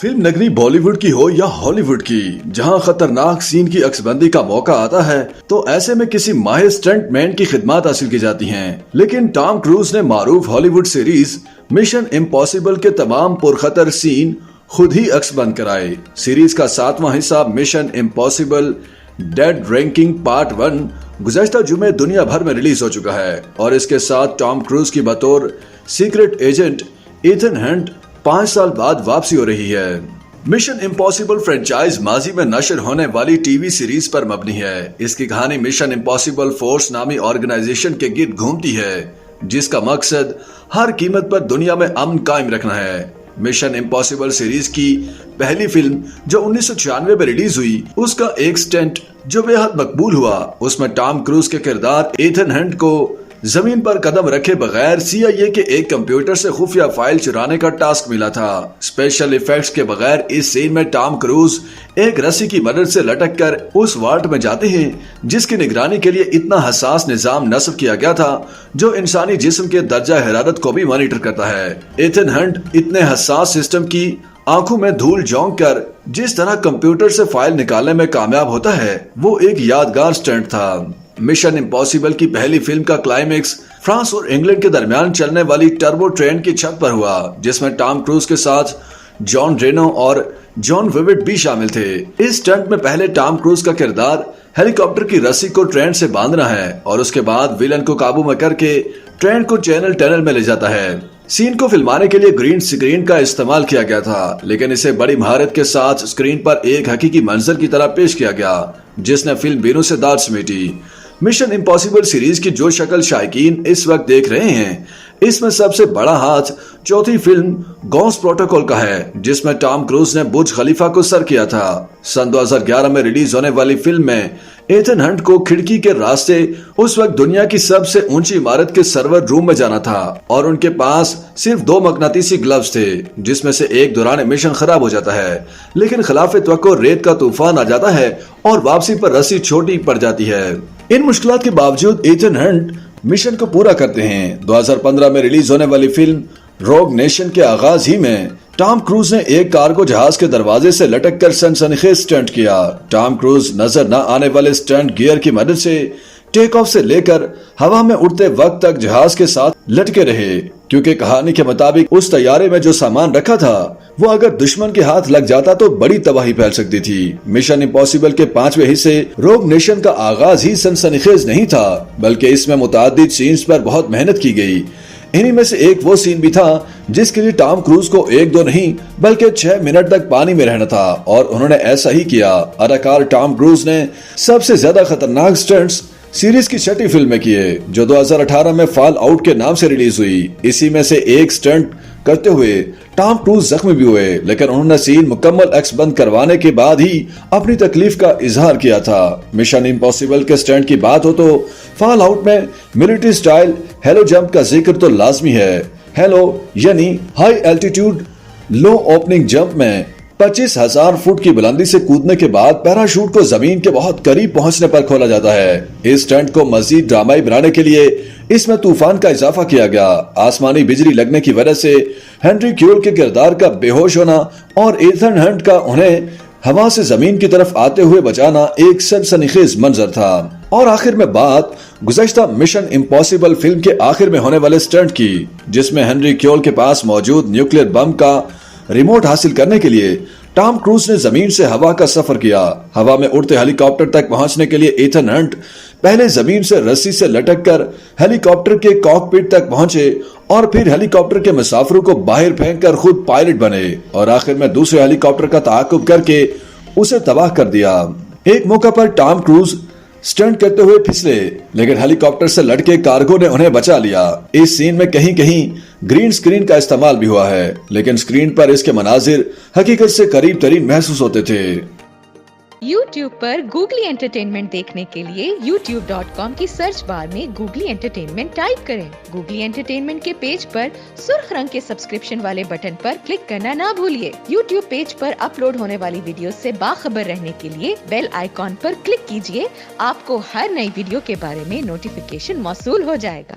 Film नगरी बॉलीवुड की हो या हॉलीवुड की, जहां खतरनाक सीन की अक्सबंदी का मौका आता है तो ऐसे में किसी माहिर स्टंट मैन की खिदमत हासिल की जाती हैं। लेकिन टॉम क्रूज ने मारूफ हॉलीवुड सीरीज मिशन इम्पॉसिबल के तमाम पुरखतर सीन खुद ही अक्सबंद कराए। सीरीज का 7वां हिस्सा mission impossible dead ranking part 1 गुज़श्ता जुमे दुनिया भर में रिलीज हो चुका है और इसके साथ टॉम क्रूज की बतौर सीक्रेट एजेंट इथन हंट 5 साल बाद वापसी हो रही है। मिशन इम्पॉसिबल फ्रेंचाइज माजी में नशर होने वाली टीवी सीरीज पर मबनी है। इसकी कहानी मिशन इम्पॉसिबल फोर्स नामी ऑर्गेनाइजेशन के गिर्द घूमती है, जिसका मकसद हर कीमत पर दुनिया में अमन कायम रखना है। मिशन इम्पॉसिबल सीरीज की पहली फिल्म जो 1996 में रिलीज हुई, उसका एक स्टंट जो बेहद मकबूल हुआ, उसमें टॉम क्रूज के किरदार एथन हंट को जमीन पर कदम रखे बगैर CIA के एक कंप्यूटर से खुफिया फाइल चुराने का टास्क मिला था। स्पेशल इफेक्ट्स के बगैर इस सीन में टॉम क्रूज एक रस्सी की मदद से लटक कर उस वार्ड में जाते हैं, जिसकी निगरानी के लिए इतना हसास निजाम नस्ब किया गया था जो इंसानी जिस्म के दर्जा हरारत को भी मॉनिटर करता है। एथन हंट इतने हसास सिस्टम की आंखों में धूल झोंक कर जिस तरह कंप्यूटर से फाइल निकालने में कामयाब होता है, वो एक यादगार स्टंट था। मिशन इम्पॉसिबल की पहली फिल्म का क्लाइमेक्स फ्रांस और इंग्लैंड के दरमियान चलने वाली टर्बो ट्रेन की छत पर हुआ, जिसमें टॉम क्रूज के साथ जॉन रेनो और जॉन विविट भी शामिल थे। इस स्टंट में पहले टॉम क्रूज का किरदार हेलीकॉप्टर की रस्सी को ट्रेन से बांधना है और उसके बाद विलन को काबू में करके ट्रेन को चैनल टनल में ले जाता है। सीन को फिल्माने के लिए ग्रीन स्क्रीन का इस्तेमाल किया गया था, लेकिन इसे बड़ी महारत के साथ स्क्रीन पर एक हकीकी मंजर की तरह पेश किया गया, जिसने फिल्म बीनों से दाद समेटी। मिशन इम्पॉसिबल सीरीज की जो शक्ल शायकीन इस वक्त देख रहे हैं, इसमें सबसे बड़ा हाथ चौथी फिल्म गॉस्ट प्रोटोकॉल का है, जिसमें टॉम क्रूज ने बुर्ज खलीफा को सर किया था। सन 2011 में रिलीज होने वाली फिल्म में एथन हंट को खिड़की के रास्ते उस वक्त दुनिया की सबसे ऊंची इमारत के सर्वर रूम में जाना था और उनके पास सिर्फ 2 मकनातीसी ग्लव्स थे, जिसमें से एक दौरान मिशन खराब हो जाता है, लेकिन खिलाफे तवक्को रेत का तूफान आ जाता है और वापसी पर रस्सी छोटी पड़ जाती है। इन मुश्किलात के बावजूद एथन हंट मिशन को पूरा करते हैं। 2015 में रिलीज होने वाली फिल्म रोग नेशन के आगाज ही में टॉम क्रूज ने एक कार्गो जहाज के दरवाजे से लटक कर सनसनीखेज स्टंट किया। टॉम क्रूज नजर न आने वाले स्टंट गियर की मदद से टेक ऑफ से लेकर हवा में उड़ते वक्त तक जहाज के साथ लटके रहे, क्योंकि कहानी के मुताबिक उस तैयारे में जो सामान रखा था वो अगर दुश्मन के हाथ लग जाता तो बड़ी तबाही फैल सकती थी। मिशन इम्पॉसिबल के 5वें हिस्से रोग नेशन का आगाज ही सनसनीखेज नहीं था, बल्कि इसमें मुतादिद सीन्स पर बहुत मेहनत की गई। इन्हीं में से एक वो सीन भी था जिसके लिए टॉम क्रूज को 1-2 नहीं बल्कि 6 मिनट तक पानी में रहना था, और उन्होंने ऐसा ही किया। अदाकार टॉम क्रूज ने सबसे ज्यादा खतरनाक स्टंट्स सीरीज की 6ठी फिल्म में किए, जो 2018 में फॉल आउट के नाम से रिलीज हुई। इसी में से एक स्टंट करते हुए टॉम क्रूज जख्मी भी हुए, लेकिन उन्होंने सीन मुकम्मल अक्सबंद करवाने के बाद ही अपनी तकलीफ का इजहार किया था। मिशन इम्पॉसिबल के स्टंट की बात हो तो फॉल आउट में मिलिट्री स्टाइल हेलो जंप का जिक्र तो लाजमी है। हेलो यानी हाई एल्टीट्यूड लो ओपनिंग जंप में 25,000 फुट की बुलंदी से कूदने के बाद पैराशूट को जमीन के बहुत करीब पहुंचने पर खोला जाता है। इस स्टंट को मजीद ड्रामाई बनाने के लिए इसमें तूफान का इजाफा किया गया। आसमानी बिजली लगने की वजह से हेनरी क्यूल के किरदार का बेहोश होना और एथन हंट का उन्हें हवा से जमीन की तरफ आते हुए बचाना एक सनसनीखेज मंजर था। और आखिर में बात गुज़श्ता मिशन इम्पॉसिबल फिल्म के आखिर में होने वाले स्टंट की, जिसमें हेनरी क्यूल के पास मौजूद न्यूक्लियर बम का रिमोट हासिल करने के लिए टॉम क्रूज ने जमीन से हवा का सफर किया। हवा में उड़ते हेलीकॉप्टर तक पहुंचने के लिए एथन हंट पहले जमीन से रस्सी से लटक कर हेलीकॉप्टर के कॉकपिट तक पहुंचे और फिर हेलीकॉप्टर के मुसाफिरों को बाहर फेंक कर खुद पायलट बने और आखिर में दूसरे हेलीकॉप्टर का ताकुब करके उसे तबाह कर दिया। एक मौका पर टॉम क्रूज स्टंट करते हुए फिसले, लेकिन हेलीकॉप्टर से लटके कार्गो ने उन्हें बचा लिया। इस सीन में कहीं कहीं ग्रीन स्क्रीन का इस्तेमाल भी हुआ है, लेकिन स्क्रीन पर इसके मनाजिर हकीकत से करीब तरीन महसूस होते थे। YouTube पर गूगली एंटरटेनमेंट देखने के लिए youtube.com की सर्च बार में गूगली एंटरटेनमेंट टाइप करें। गूगली एंटरटेनमेंट के पेज पर सुर्ख रंग के सब्सक्रिप्शन वाले बटन पर क्लिक करना ना भूलिए। YouTube पेज पर अपलोड होने वाली वीडियो से बाखबर रहने के लिए बेल आइकॉन पर क्लिक कीजिए। आपको हर नई वीडियो के बारे में नोटिफिकेशन मौसूल हो जाएगा।